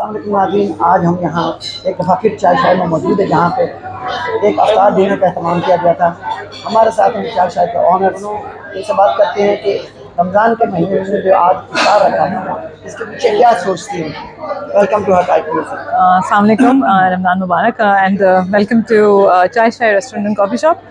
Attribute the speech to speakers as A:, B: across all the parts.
A: अस्सलाम वालेकुम नाज़रीन, आज हम यहाँ एक दफ़ा फिर चाय शाय में मौजूद है, जहाँ पे एक अफ्तार डिनर का एहतमाम किया गया था। हमारे साथ हैं चाय शाय के ऑनर्स। इनसे बात करते हैं कि रमज़ान के महीने में जो आज इफ्तार रखा है, इसके पीछे क्या सोचती हैं। वेलकम टू हर टाइप म्यूजिक।
B: अस्सलाम वालेकुम, रमज़ान मुबारक and welcome to Chai Shai restaurant and coffee shop.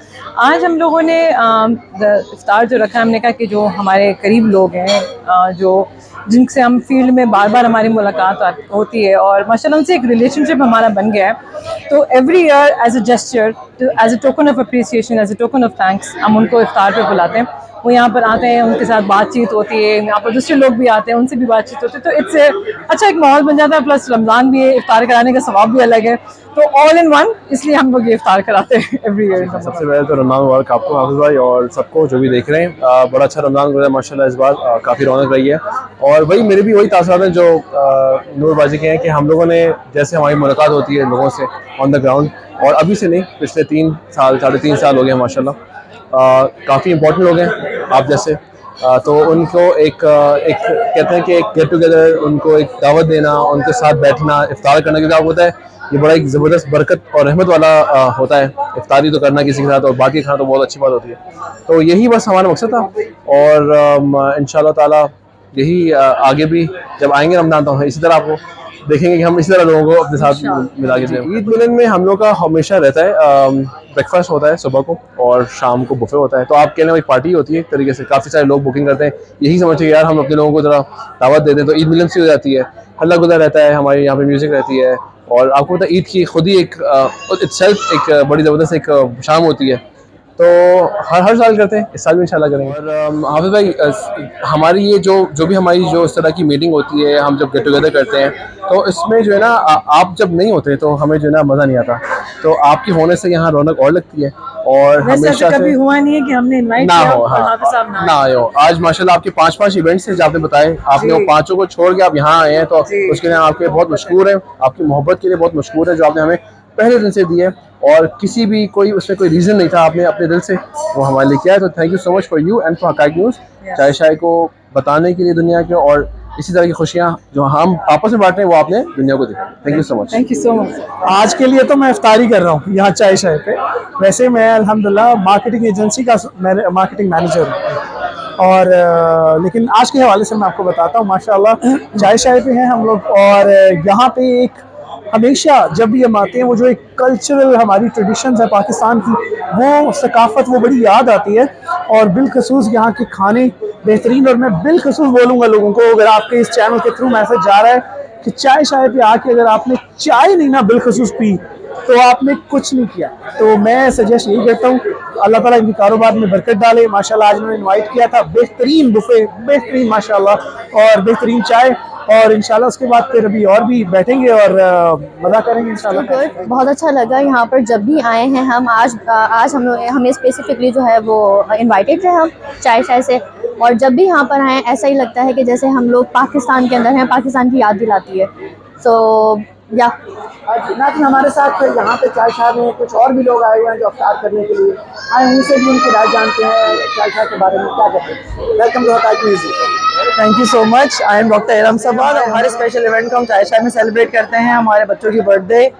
B: आज हम लोगों ने इफ्तार जो रखा है, हमने कहा कि जो हमारे करीब लोग हैं, जो जिनसे हम फील्ड में बार बार हमारी मुलाकात होती है और माशाल्लाह उनसे एक रिलेशनशिप हमारा बन गया है। तो every year as a gesture, as a token of appreciation, as a token of thanks, हम उनको इफ्तार पे बुलाते हैं। वो यहाँ पर आते हैं, उनके साथ बातचीत होती है, यहाँ पर दूसरे लोग भी आते हैं, उनसे भी बातचीत होती है। तो इट्स अच्छा एक माहौल बन जाता है। प्लस रमज़ान भी है, इफ्तार कराने का सवाब भी अलग है, तो ऑल इन वन, इसलिए हम लोग ये इफ्तार कराते हैं एवरी ईयर।
C: सबसे पहले तो रमज़ान मुबारक आपको, हाफिज़ भाई, और सबको जो भी देख रहे हैं। बड़ा अच्छा रमज़ान गुजरा माशाल्लाह इस बार, काफ़ी रौनक रही है। और वही मेरे भी वही तासुरात हैं जो नूरबाजी के हैं कि हम लोगों ने जैसे हमारी मुलाकात होती है लोगों से ऑन द ग्राउंड, और अभी से नहीं, पिछले 3 साल 3.5 साल हो गए माशाल्लाह। काफ़ी इंपॉर्टेंट लोग हैं आप जैसे, तो उनको एक कहते हैं कि एक गेट टुगेदर, उनको एक दावत देना, उनके साथ बैठना, इफ्तार करना, क्योंकि आपको पता है ये बड़ा एक ज़बरदस्त बरकत और रहमत वाला होता है इफ्तारी तो करना किसी के साथ, और बाकी खाना तो बहुत अच्छी बात होती है। तो यही बस हमारा मकसद था, और इंशाल्लाह ताला यही आगे भी जब आएंगे रमज़ान तो इसी तरह आपको देखेंगे कि हम इसी तरह लोगों को अपने साथ मिला के दें। ईद मिलन में हम लोग का हमेशा रहता है, ब्रेकफास्ट होता है सुबह को, और शाम को बुफे होता है। तो आप कहने वाली पार्टी होती है एक तरीके से, काफ़ी सारे लोग बुकिंग करते हैं, यही समझते हैं यार हम अपने लोगों को ज़रा दावत दे दें, तो ईद मिलन सी हो जाती है। हल्ला गुल्ला रहता है, हमारे यहाँ पे म्यूज़िक रहती है, और आपको पता है ईद की खुद ही एक इटसेल्फ एक बड़ी ज़बरदस्त एक शाम होती है। तो हर साल करते हैं, इस साल भी इंशाल्लाह करेंगे। और हाफिज़ भाई, हमारी ये जो भी हमारी जो इस तरह की मीटिंग होती है, हम जब गेट टुगेदर करते हैं, तो इसमें जो है ना आप जब नहीं होते तो हमें जो है ना मज़ा नहीं आता, तो आपके होने से यहाँ रौनक और लगती है। और हमेशा
B: कभी हुआ नहीं है कि हमने इनवाइट
C: ना
B: किया
C: हो,
B: और हाफिज़ साहब
C: ना आए हो। आज माशाल्लाह आपके 5 इवेंट्स हैं जो आपने बताए, आपने वो 5 को छोड़ के आप यहाँ आए हैं, तो उसके लिए आपके बहुत मशकूर है, आपकी मोहब्बत के लिए बहुत मशकूर है, जो आपने हमें पहले दिन से दी है, और किसी भी उसमें कोई रीज़न नहीं था, आपने अपने दिल से वो हमारे लिए किया है। तो thank you so much for you and for Haqaiq news, चाय शाय को बताने के लिए दुनिया के, और इसी तरह की खुशियाँ जो हम आपस में बांट रहे हैं वो आपने दुनिया को दी। Thank you so much.
B: Thank you so much.
D: आज के लिए तो मैं इफ्तारी कर रहा हूँ यहाँ चाय शाय पे। वैसे मैं अल्हम्दुलिल्लाह मार्केटिंग एजेंसी का मार्केटिंग मैनेजर हूँ, और लेकिन आज के हवाले से मैं आपको बताता हूँ, माशाल्लाह चाय शाय पे हैं हम लोग, और यहाँ पे एक हमेशा जब भी हम आते हैं, वो जो एक कल्चरल हमारी ट्रेडिशंस है पाकिस्तान की, वो सकाफत वो बड़ी याद आती है। और बिलखसूस यहाँ के खाने बेहतरीन, और मैं बिलखसूस बोलूँगा लोगों को, अगर आपके इस चैनल के थ्रू मैसेज जा रहा है कि चाय शाय पे आके अगर आपने चाय नहीं ना बिलखसूस पी, तो आपने कुछ नहीं किया। तो मैं सजेस्ट यही करता हूँ, अल्लाह ताला इनके कारोबार में बरकत डाले। माशाल्लाह आज उन्होंने इनवाइट किया था, बेहतरीन बुफे, बेहतरीन माशाल्लाह, और बेहतरीन चाय, और इंशाल्लाह उसके बाद फिर अभी और भी बैठेंगे और मज़ा करेंगे इंशाल्लाह।
E: बहुत अच्छा लगा यहाँ पर जब भी आए हैं हम। आज हम लोग हमें स्पेसिफिकली जो है वो इनवाइटेड थे हम चाय शाय से, और जब भी यहाँ पर आए ऐसा ही लगता है कि जैसे हम लोग पाकिस्तान के अंदर हैं, पाकिस्तान की याद दिलाती है। सो या
A: नाज़रीन, हमारे साथ यहाँ पे चाय शाय में कुछ और भी लोग आए हुए हैं जो इफ्तार करने के लिए आए, उनसे भी उनकी राय जानते हैं चाय शाय के बारे में क्या कहते हैं। वेलकम टू हर type music.
D: Thank you so much. I am doctor Iram Sabar. हमारे स्पेशल इवेंट को हम चाय शाय में सेलिब्रेट करते हैं, हमारे बच्चों की बर्थडे,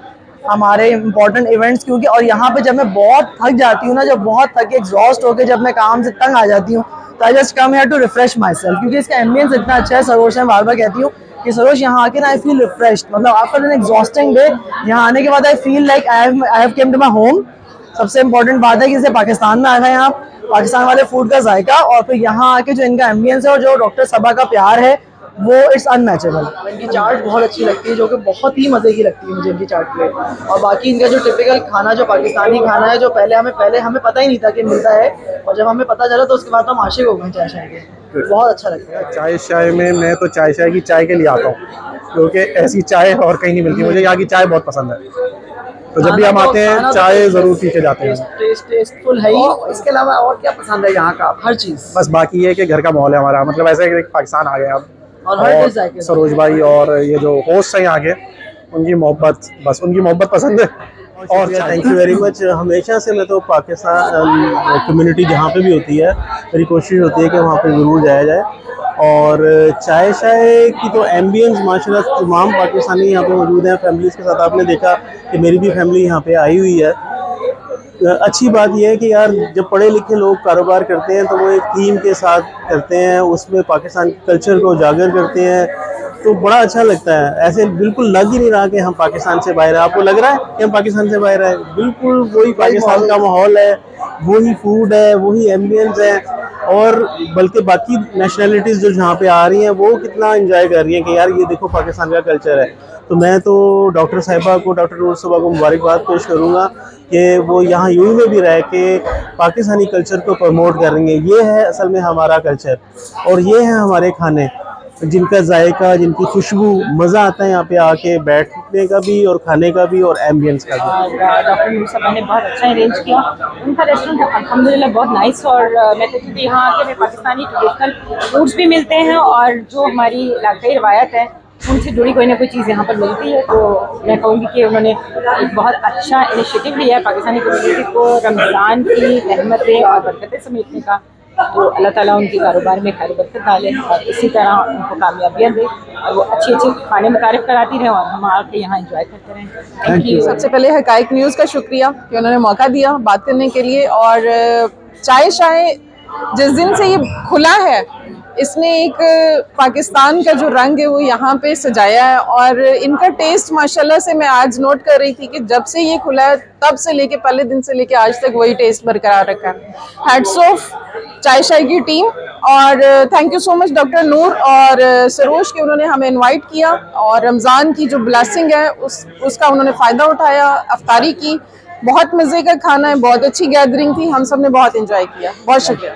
D: हमारे इंपॉर्टेंट इवेंट्स, क्योंकि और यहाँ पे जब मैं बहुत थक जाती हूँ ना, जब बहुत थक के एग्जॉस्ट होकर जब मैं काम से तंग आ जाती हूँ, तो I just come here to refresh myself, क्योंकि इसका एम्बियंस इतना अच्छा है। सरोज मैं बार बार कहती हूँ कि सरोज यहाँ आके ना आई फील रिफ्रेश्ड, मतलब आफ्टर एन एग्जॉस्टिंग डे यहाँ आने के बाद I feel like I have came to my home. सबसे इम्पोर्टेंट बात है कि इसे पाकिस्तान में आ गए आप, पाकिस्तान वाले फूड का जायका, और फिर यहाँ आके जो इनका एम्बियंस है और जो डॉक्टर सबा का प्यार है, वो इट्स अनमैचेबल।
A: इनकी चाट बहुत अच्छी लगती है, जो कि बहुत ही मज़े की लगती है मुझे इनकी चाट प्लेट। और बाकी इनका जो टिपिकल खाना, जो पाकिस्तानी खाना है, जो पहले हमें पता ही नहीं था कि मिलता है, और जब हमें पता चला तो उसके बाद हम आशिक हो गए चाय शाय के। बहुत अच्छा लगता है
D: चाय शाय में मैं तो चाय शाय की चाय के लिए आता हूँ, क्योंकि ऐसी चाय और कहीं नहीं मिलती। मुझे यहाँ की चाय बहुत पसंद है, तो जब भी हम आते हैं चाय ज़रूर पी के जाते हैं।
A: टेस्टफुल है ही। इसके अलावा और क्या पसंद है यहाँ का? हर चीज़,
D: बस बाकी ये कि घर का माहौल है हमारा, मतलब ऐसा है कि पाकिस्तान आ गए अब,
A: और हर डिश जाके
D: सरोज भाई और ये जो होस्ट हैं यहाँ के, उनकी मोहब्बत, बस उनकी मोहब्बत पसंद है। और
F: थैंक यू वेरी मच। हमेशा से मैं तो पाकिस्तान कम्युनिटी जहाँ पे भी होती है, मेरी कोशिश होती है कि वहाँ पे ज़रूर जाया जाए, और चाय शाय की तो एम्बियंस माशाल्लाह तमाम पाकिस्तानी यहाँ पे मौजूद हैं फैमिलीज़ के साथ। आपने देखा कि मेरी भी फैमिली यहाँ पे आई हुई है। अच्छी बात यह है कि यार जब पढ़े लिखे लोग कारोबार करते हैं तो वो एक टीम के साथ करते हैं, उसमें पाकिस्तान कल्चर को उजागर करते हैं, तो बड़ा अच्छा लगता है। ऐसे बिल्कुल लग ही नहीं रहा कि हम पाकिस्तान से बाहर हैं। आपको लग रहा है कि हम पाकिस्तान से बाहर हैं? बिल्कुल वही पाकिस्तान का माहौल है, वही फूड है, वही एम्बियंस है। और बल्कि बाकी नेशनैलिटीज़ जो जहाँ पे आ रही हैं वो कितना एंजॉय कर रही हैं कि यार ये देखो पाकिस्तान का कल्चर है। तो मैं तो डॉक्टर साहिबा को, डॉक्टर नूर साहिबा को मुबारकबाद पेश करूँगा कि वो यहाँ यूएई में भी रह के पाकिस्तानी कल्चर को प्रमोट कर रही हैं। ये है असल में हमारा कल्चर और ये हैं हमारे खाने जिनका जायका, जिनकी खुशबू, मज़ा आता है यहाँ पे आके बैठने का भी और खाने का भी और एम्बियंस का भी।
G: डॉक्टर नूर साहबा ने बहुत अच्छा अरेंज किया। उनका रेस्टोरेंट अल्हम्दुलिल्लाह बहुत नाइस, और मैं कहती हूँ कि यहाँ आके हमें पाकिस्तानी ट्रेडिशनल फूड्स भी मिलते हैं और जो हमारी इलाकाई रवायत है उनसे जुड़ी कोई ना कोई चीज़ यहाँ पर मिलती है। तो मैं कहूँगी कि उन्होंने एक बहुत अच्छा इनिशिएटिव लिया है पाकिस्तानी कम्युनिटी को रमज़ान की रहमतें और बरकतें समेटने का। तो अल्लाह ताला उनके कारोबार में खैर बरकत डाले और इसी तरह उनको कामयाबियाँ दे और वो अच्छे अच्छे खाने मुतारिफ कराती रहें और हम आके यहाँ एंजॉय करते रहें। Thank you.
B: सबसे पहले हकाइक न्यूज़ का शुक्रिया कि उन्होंने मौका दिया बात करने के लिए। और चाय शाय जिस दिन से ये खुला है इसने एक पाकिस्तान का जो रंग है वो यहाँ पे सजाया है। और इनका टेस्ट माशाल्लाह से मैं आज नोट कर रही थी कि जब से ये खुला है तब से लेके पहले दिन से लेके आज तक वही टेस्ट बरकरार रखा है। हैट्स ऑफ चाय शाय की टीम। और thank you so much doctor Noor और सरोज के उन्होंने हमें इनवाइट किया और रमज़ान की जो ब्लेसिंग है उसका उन्होंने फ़ायदा उठाया। अफ्तारी की बहुत मज़े का खाना है, बहुत अच्छी गैदरिंग थी, हम सब ने बहुत एंजॉय किया। बहुत शुक्रिया।